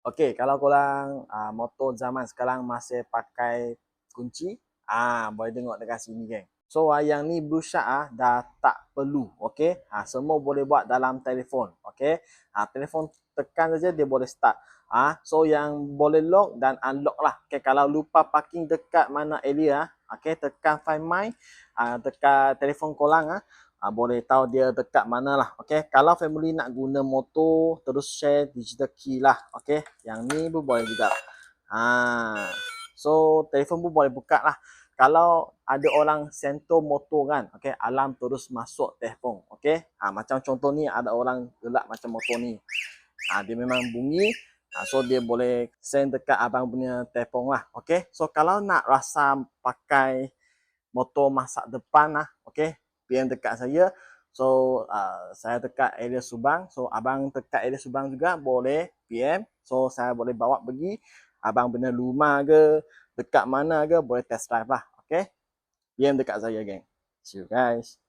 Okey, kalau korang motor zaman sekarang masih pakai kunci, boleh tengok dekat sini geng. So yang ni Blue Shark dah tak perlu, okey. Semua boleh buat dalam telefon, okey. Telefon tekan saja dia boleh start. So yang boleh lock dan unlock lah. Okey, kalau lupa parking dekat mana area, okey, tekan Find My, dekat telefon korang boleh tahu dia dekat mana lah. Okay. Kalau family nak guna motor, terus share digital key lah. Okay. Yang ni pun boleh juga. So, telefon pun boleh buka lah. Kalau ada orang sentuh motor kan, okay, alarm terus masuk telefon. Okay. Macam contoh ni, ada orang gelak macam motor ni. Dia memang bunyi. So, dia boleh send dekat abang punya telefon lah. Okay. So, kalau nak rasa pakai motor masak depan okay, PM dekat saya. So saya dekat area Subang, so abang dekat area Subang juga boleh PM. So saya boleh bawa pergi, abang benar rumah ke, dekat mana ke, boleh test drive lah. Okay, PM dekat saya geng. See you guys.